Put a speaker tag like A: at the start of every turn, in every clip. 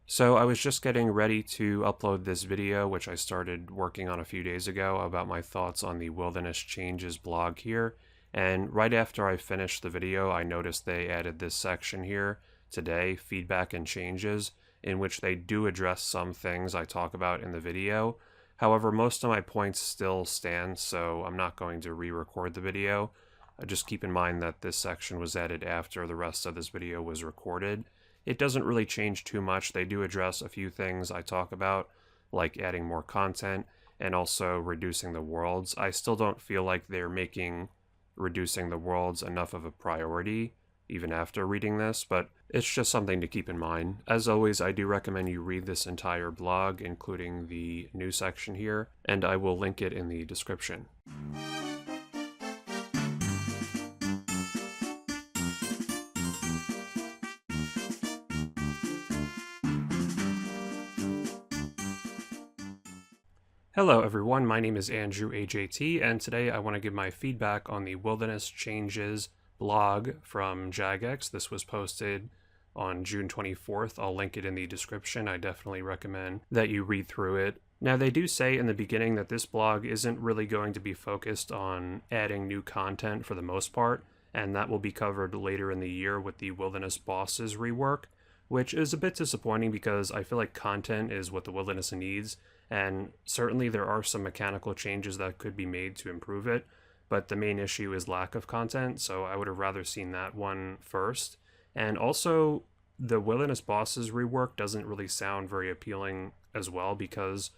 A: So I was just getting ready to upload this video, which I started working on a few days ago, about my thoughts on the Wilderness Changes blog here. And right after I finished the video, I noticed they added this section here today, feedback and changes, in which they do address some things I talk about in the video. However, most of my points still stand, so I'm not going to re-record the video. Just keep in mind that this section was added after the rest of this video was recorded. It doesn't really change too much. They do address a few things I talk about, like adding more content and also reducing the worlds. I still don't feel like they're making reducing the worlds enough of a priority, even after reading this, but it's just something to keep in mind. As always, I do recommend you read this entire blog, including the news section here, and I will link it in the description. Hello everyone, my name is AndrewAJT, and today I want to give my feedback on the Wilderness Changes blog from Jagex. This was posted on June 24th. I'll link it in the description. I definitely recommend that you read through it. Now, they do say in the beginning that this blog isn't really going to be focused on adding new content for the most part, and that will be covered later in the year with the Wilderness Bosses rework, which is a bit disappointing because I feel like content is what the Wilderness needs. And certainly there are some mechanical changes that could be made to improve it, but the main issue is lack of content, so I would have rather seen that one first. And also, the Wilderness Bosses rework doesn't really sound very appealing as well, because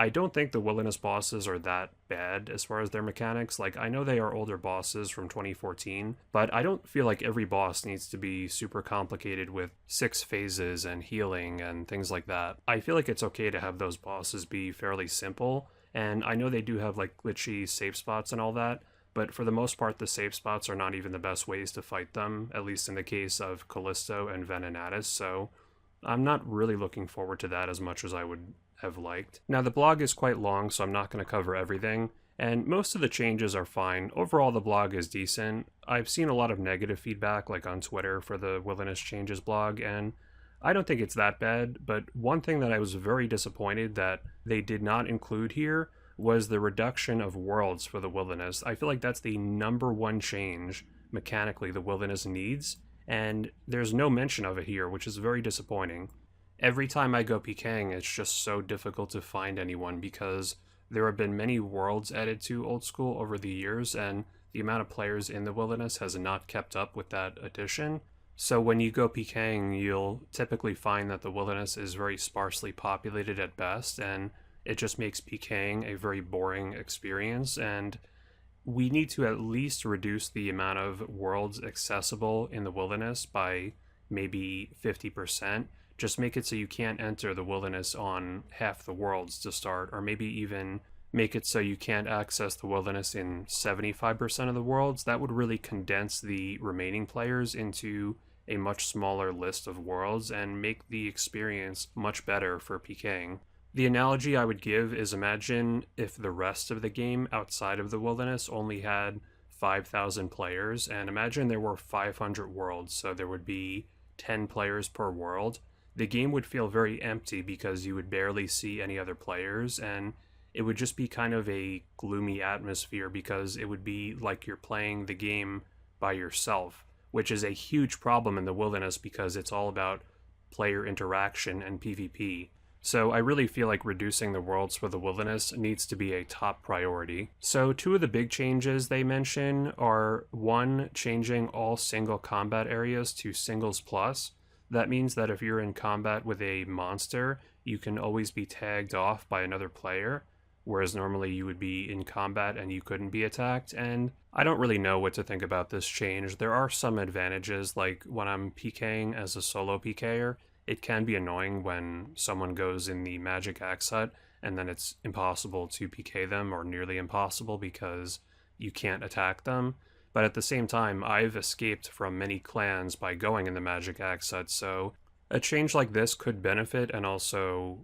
A: I don't think the Wilderness Bosses are that bad as far as their mechanics. Like, I know they are older bosses from 2014, but I don't feel like every boss needs to be super complicated with 6 phases and healing and things like that. I feel like it's okay to have those bosses be fairly simple, and I know they do have like glitchy safe spots and all that, but for the most part the safe spots are not even the best ways to fight them, at least in the case of Callisto and Venenatis, so I'm not really looking forward to that as much as I would have liked. Now, the blog is quite long, so I'm not going to cover everything, and most of the changes are fine. Overall, the blog is decent. I've seen a lot of negative feedback, like on Twitter, for the Wilderness Changes blog, and I don't think it's that bad, but one thing that I was very disappointed that they did not include here was the reduction of worlds for the Wilderness. I feel like that's the #1 change mechanically the Wilderness needs, and there's no mention of it here, which is very disappointing. Every time I go PKing, it's just so difficult to find anyone because there have been many worlds added to Old School over the years, and the amount of players in the Wilderness has not kept up with that addition. So when you go PKing, you'll typically find that the Wilderness is very sparsely populated at best, and it just makes PKing a very boring experience, and we need to at least reduce the amount of worlds accessible in the Wilderness by maybe 50%. Just make it so you can't enter the Wilderness on half the worlds to start, or maybe even make it so you can't access the Wilderness in 75% of the worlds. That would really condense the remaining players into a much smaller list of worlds and make the experience much better for PKing. The analogy I would give is, imagine if the rest of the game outside of the Wilderness only had 5,000 players, and imagine there were 500 worlds, so there would be 10 players per world. The game would feel very empty because you would barely see any other players, and it would just be kind of a gloomy atmosphere because it would be like you're playing the game by yourself, which is a huge problem in the Wilderness because it's all about player interaction and PvP. So I really feel like reducing the worlds for the Wilderness needs to be a top priority. So 2 of the big changes they mention are, 1, changing all single combat areas to singles plus. That means that if you're in combat with a monster, you can always be tagged off by another player, whereas normally you would be in combat and you couldn't be attacked. And I don't really know what to think about this change. There are some advantages, like when I'm PKing as a solo PKer, it can be annoying when someone goes in the Magic Axe Hut and then it's impossible to PK them, or nearly impossible, because you can't attack them. But at the same time, I've escaped from many clans by going in the Magic Axe Hut, so a change like this could benefit and also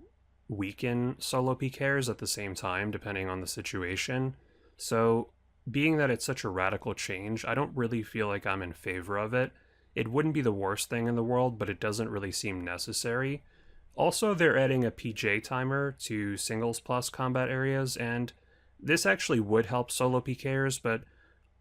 A: weaken solo PKers at the same time, depending on the situation. So, being that it's such a radical change, I don't really feel like I'm in favor of it. It wouldn't be the worst thing in the world, but it doesn't really seem necessary. Also, they're adding a PJ timer to singles plus combat areas, and this actually would help solo PKers, but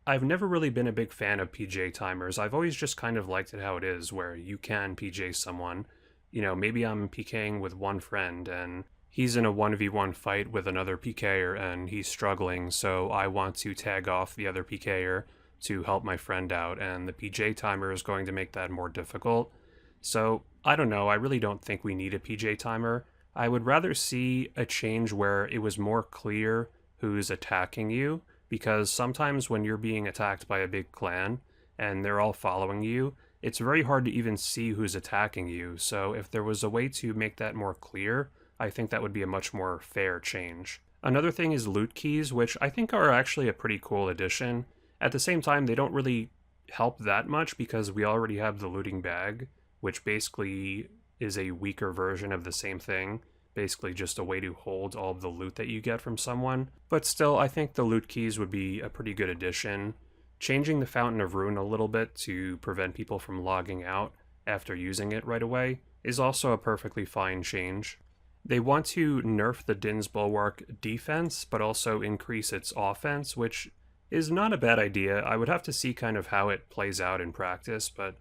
A: I've never really been a big fan of PJ timers. I've always just kind of liked it how it is, where you can PJ someone. Maybe I'm PKing with one friend and he's in a 1v1 fight with another PKer and he's struggling, so I want to tag off the other PKer to help my friend out, and the PJ timer is going to make that more difficult. So, I don't know, I really don't think we need a PJ timer. I would rather see a change where it was more clear who's attacking you, because sometimes when you're being attacked by a big clan and they're all following you, it's very hard to even see who's attacking you. So if there was a way to make that more clear, I think that would be a much more fair change. Another thing is loot keys, which I think are actually a pretty cool addition. At the same time, they don't really help that much because we already have the looting bag, which basically is a weaker version of the same thing. Basically just a way to hold all of the loot that you get from someone. But still, I think the loot keys would be a pretty good addition. Changing the Fountain of Ruin a little bit to prevent people from logging out after using it right away is also a perfectly fine change. They want to nerf the Din's Bulwark defense, but also increase its offense, which is not a bad idea. I would have to see kind of how it plays out in practice, but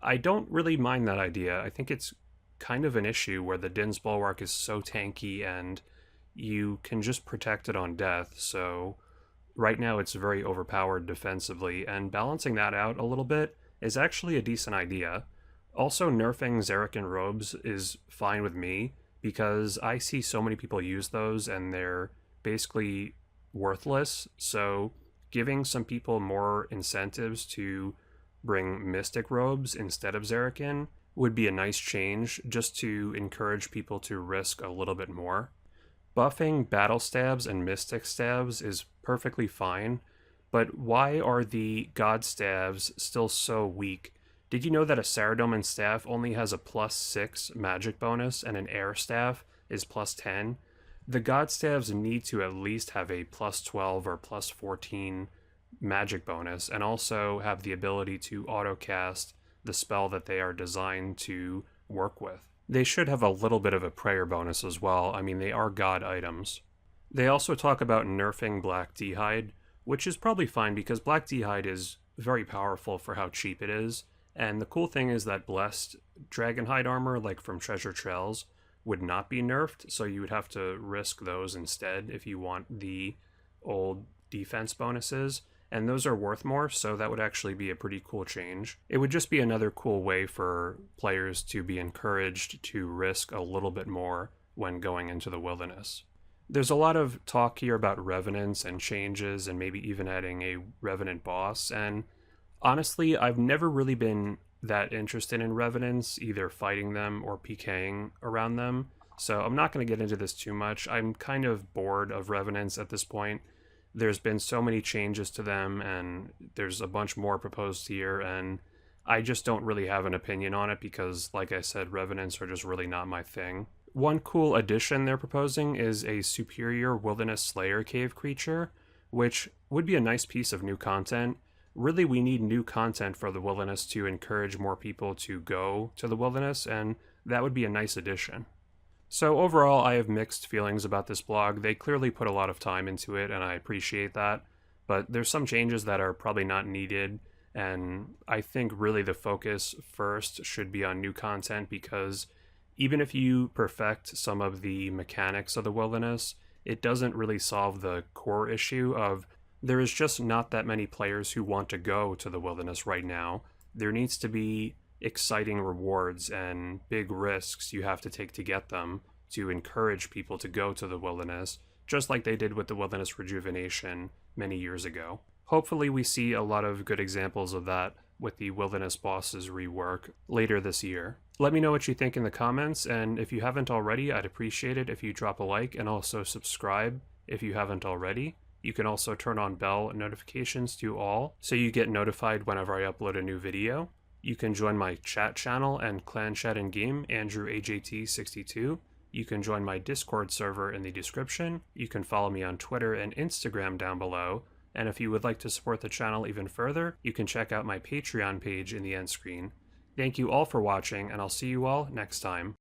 A: I don't really mind that idea. I think it's kind of an issue where the Din's Bulwark is so tanky and you can just protect it on death, so right now it's very overpowered defensively, and balancing that out a little bit is actually a decent idea. Also, nerfing Zerakin robes is fine with me, because I see so many people use those and they're basically worthless, so giving some people more incentives to bring Mystic robes instead of Zerakin would be a nice change, just to encourage people to risk a little bit more. Buffing Battle Stabs and Mystic Stabs is perfectly fine, but why are the God Stabs still so weak? Did you know that a Saradomin Staff only has a +6 magic bonus and an Air Staff is +10? The God Staves need to at least have a +12 or +14 magic bonus, and also have the ability to auto-cast the spell that they are designed to work with. They should have a little bit of a prayer bonus as well. I mean, they are god items. They also talk about nerfing Black D'hide, which is probably fine because Black D'hide is very powerful for how cheap it is. And the cool thing is that Blessed Dragonhide armor, like from Treasure Trails, would not be nerfed, so you would have to risk those instead if you want the old defense bonuses. And those are worth more, so that would actually be a pretty cool change. It would just be another cool way for players to be encouraged to risk a little bit more when going into the wilderness. There's a lot of talk here about Revenants and changes, and maybe even adding a Revenant boss, and honestly, I've never really been that interested in Revenants, either fighting them or PKing around them, so I'm not going to get into this too much. I'm kind of bored of Revenants at this point. There's been so many changes to them, and there's a bunch more proposed here, and I just don't really have an opinion on it because, like I said, Revenants are just really not my thing. One cool addition they're proposing is a superior Wilderness Slayer cave creature, which would be a nice piece of new content. Really, we need new content for the wilderness to encourage more people to go to the wilderness, and that would be a nice addition. So overall, I have mixed feelings about this blog. They clearly put a lot of time into it, and I appreciate that, but there's some changes that are probably not needed, and I think really the focus first should be on new content, because even if you perfect some of the mechanics of the wilderness, it doesn't really solve the core issue of there is just not that many players who want to go to the wilderness right now. There needs to be exciting rewards and big risks you have to take to get them to encourage people to go to the wilderness, just like they did with the Wilderness Rejuvenation many years ago. Hopefully we see a lot of good examples of that with the Wilderness Bosses rework later this year. Let me know what you think in the comments, and if you haven't already, I'd appreciate it if you drop a like and also subscribe if you haven't already. You can also turn on bell notifications to all so you get notified whenever I upload a new video. You can join my chat channel and clan chat in game, AndrewAJT62. You can join my Discord server in the description. You can follow me on Twitter and Instagram down below. And if you would like to support the channel even further, you can check out my Patreon page in the end screen. Thank you all for watching, and I'll see you all next time.